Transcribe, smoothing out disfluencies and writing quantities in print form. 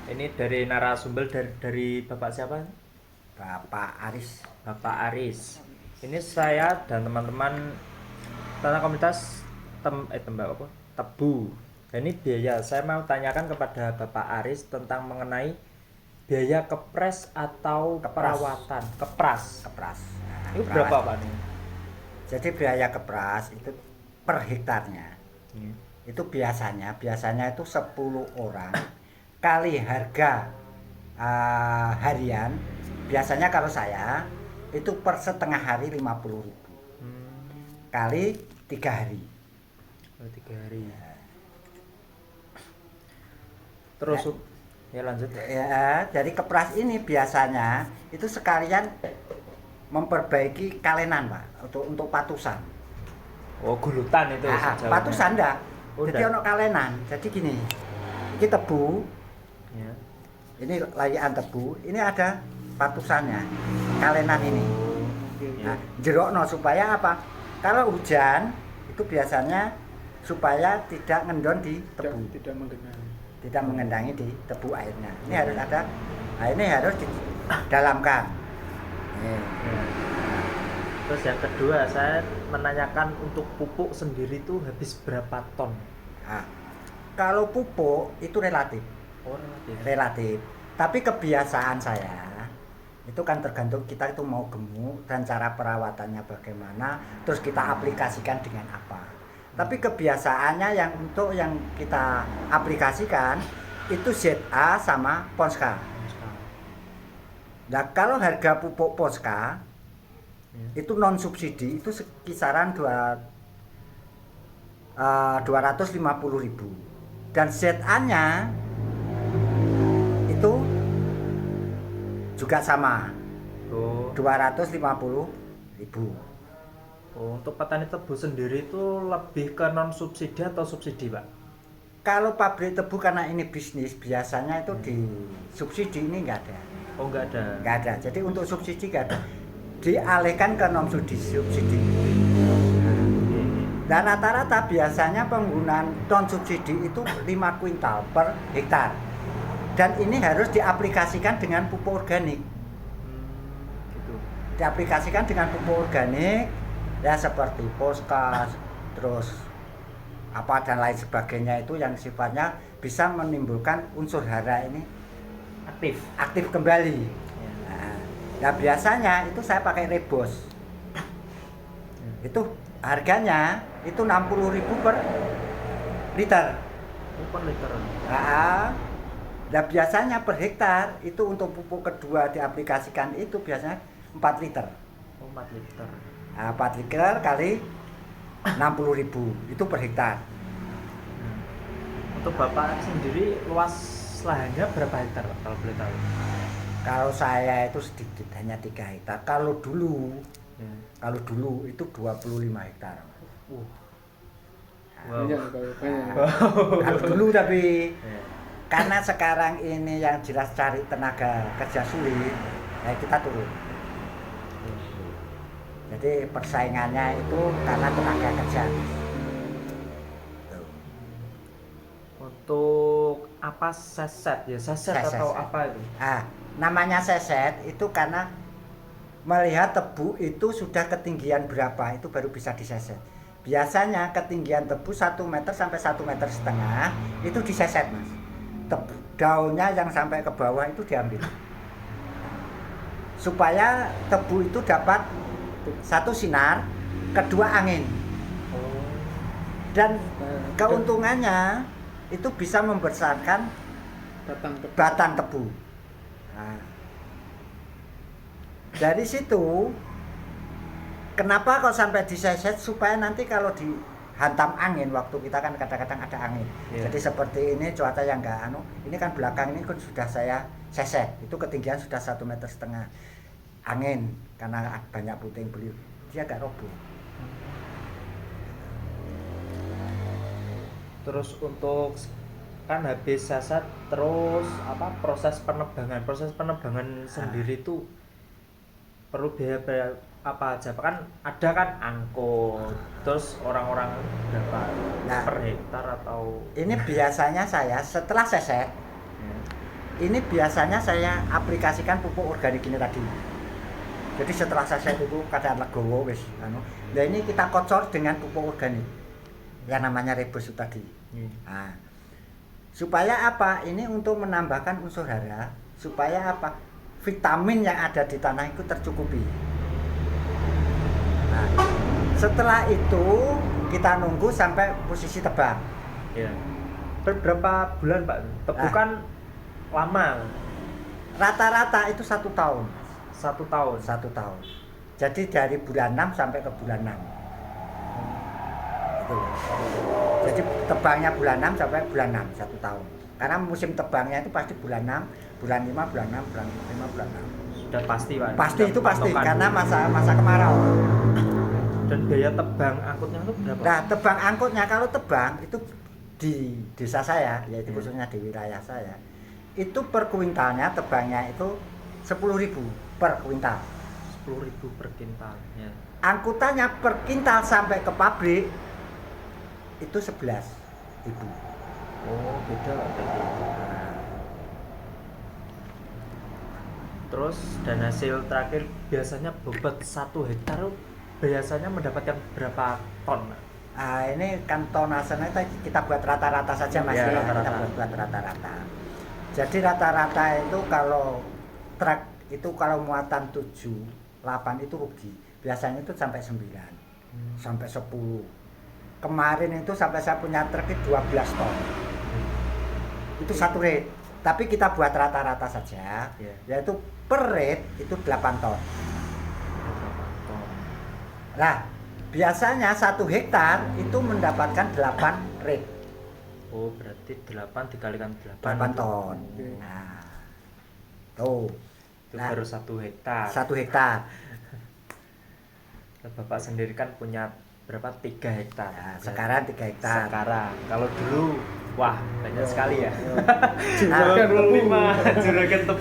Ini dari narasumber dari Bapak siapa? Bapak Aris. Bapak Aris. Ini saya dan teman-teman tentang komunitas tembak apa? Tebu. Dan ini biaya. Saya mau tanyakan kepada Bapak Aris tentang mengenai biaya kepres atau Kepras. perawatan. Kepras. Kepras. Itu berapa Perawat. Pak nih? Jadi biaya kepras itu per hektarnya. Hmm. Itu biasanya itu 10 orang kali harga harian. Biasanya kalau saya itu per setengah hari 50.000 kali 3 hari. Oh, 3 hari. Terus ya lanjut. Ya, jadi kepras ini biasanya itu sekalian memperbaiki kalenan, Pak, untuk patusan. Oh, gulutan itu sejauhnya. Patusan enggak. Oh, Jadi enggak. ono kalenan. Jadi gini. Ini tebu, Ya. ini layikan tebu, ini ada patusannya. Kalenan ini. Ya. Nah, jerokno supaya apa? Kalau hujan itu biasanya supaya tidak ngendon di tebu, tidak mengendangi di tebu airnya. Ini harus ada. Nah, ini harus didalamkan. Ya. Terus yang kedua, saya menanyakan untuk pupuk sendiri itu habis berapa ton? Nah, kalau pupuk itu relatif, Oh, relatif. relatif. Tapi kebiasaan saya itu kan tergantung kita itu mau gemuk dan cara perawatannya bagaimana, terus kita aplikasikan dengan apa. Tapi kebiasaannya yang untuk yang kita aplikasikan itu ZA sama Ponska. Nah, kalau harga pupuk Ponska itu non subsidi itu kisaran 250.000 dan ZA-nya itu juga sama Oh. 250.000. Oh, untuk petani tebu sendiri itu lebih ke non subsidi atau subsidi, Pak? Kalau pabrik tebu karena ini bisnis biasanya itu di subsidi ini enggak ada. Oh, enggak ada. Enggak ada. Jadi untuk subsidi enggak ada. Dialihkan ke non subsidi. Dan rata-rata biasanya penggunaan non subsidi itu 5 kuintal per hektar. Dan ini harus diaplikasikan dengan pupuk organik. Gitu. Diaplikasikan dengan pupuk organik ya seperti Poskas, terus apa dan lain sebagainya itu yang sifatnya bisa menimbulkan unsur hara ini aktif kembali. Ya. Nah biasanya itu saya pakai Rebos. Itu harganya itu 60.000 per liter. Oh, per liter. Nah biasanya per hektar itu untuk pupuk kedua diaplikasikan itu biasanya 4 liter. Oh, 4 liter. Nah, 4 liter kali 60.000 itu per hektar. Untuk Bapak sendiri luas lahannya berapa hektar, Pak, kalau boleh tahu? Kalau saya itu sedikit hanya 3 hektar. Kalau dulu itu 25 hektar. Wow. Kalau dulu tapi Ya. karena sekarang ini yang jelas cari tenaga kerja sulit, ya kita turun. Jadi persaingannya itu karena tenaga kerja. Untuk apa seset ya? Seset atau apa itu? Namanya seset itu karena melihat tebu itu sudah ketinggian berapa itu baru bisa diseset. Biasanya ketinggian tebu 1 meter sampai 1,5 meter itu diseset, Mas. Daunnya yang sampai ke bawah itu diambil. Supaya tebu itu dapat satu sinar, kedua angin. Dan keuntungannya itu bisa membesarkan batang tebu. Nah, dari situ kenapa kok sampai diseset supaya nanti kalau dihantam angin waktu kita kan kadang-kadang ada angin. Yeah. Jadi seperti ini cuaca yang enggak ini kan belakang ini kan sudah saya seset. Itu ketinggian sudah 1,5 meter. Angin karena banyak puting beliung dia agak roboh. Terus untuk kan habis seset terus apa proses penebangan sendiri itu perlu biaya apa aja, kan ada kan angkut terus orang-orang berapa per hektar atau ini biasanya saya setelah seset ini biasanya saya aplikasikan pupuk organik ini tadi. Jadi setelah saya pupuk kadang legowo wis anu. Nah ini kita kocor dengan pupuk organik yang namanya rebus itu tadi. Nah, supaya apa? Ini untuk menambahkan unsur hara, supaya apa? Vitamin yang ada di tanah itu tercukupi. Nah, setelah itu kita nunggu sampai posisi tebang. Ya. Berapa bulan Pak? Tebukan lama. Rata-rata itu 1 tahun. 1 tahun. 1 tahun. Jadi dari bulan 6 sampai ke bulan 6. Itu. Jadi tebangnya bulan 6 sampai bulan 6, 1 tahun. Karena musim tebangnya itu pasti bulan 6, bulan 5, bulan 6, bulan 5, bulan 6. Sudah pasti Pak. Pasti Sudah itu pasti patokan. karena masa kemarau. Dan biaya tebang angkutnya itu berapa? Nah, tebang angkutnya kalau tebang itu di desa saya, yaitu khususnya di wilayah saya, itu per kuintalnya tebangnya itu 10.000 per kuintal. 10.000 per kintal. Ya. Angkutannya per kintal sampai ke pabrik itu 11.000. Oh, beda berarti. Terus dan hasil terakhir biasanya bobot 1 hektar biasanya mendapatkan berapa ton? Nah, ini kan tonasennya kita buat rata-rata saja Mas Ya, ya, rata-rata. kita buat rata-rata. Jadi rata-rata itu kalau truk itu kalau muatan 7, 8 itu rugi. Biasanya itu sampai 9, sampai 10. Kemarin itu sampai saya punya truk itu 12 ton. Itu satu rate. Tapi kita buat rata-rata saja, Ya. yaitu per rate itu 8 ton. Nah, biasanya 1 hektar itu mendapatkan 8 rate. Oh, berarti 8 dikalikan 8 ton. Oke. Nah, tuh. Itu Nah, baru 1 hektar. 1 hektar. Nah, Bapak sendiri kan punya berapa? 3 hektar. Nah, sekarang 3 hektar. Sekarang. Kalau dulu, wah banyak sekali ya. Nah, Juragan 5, juragan tebu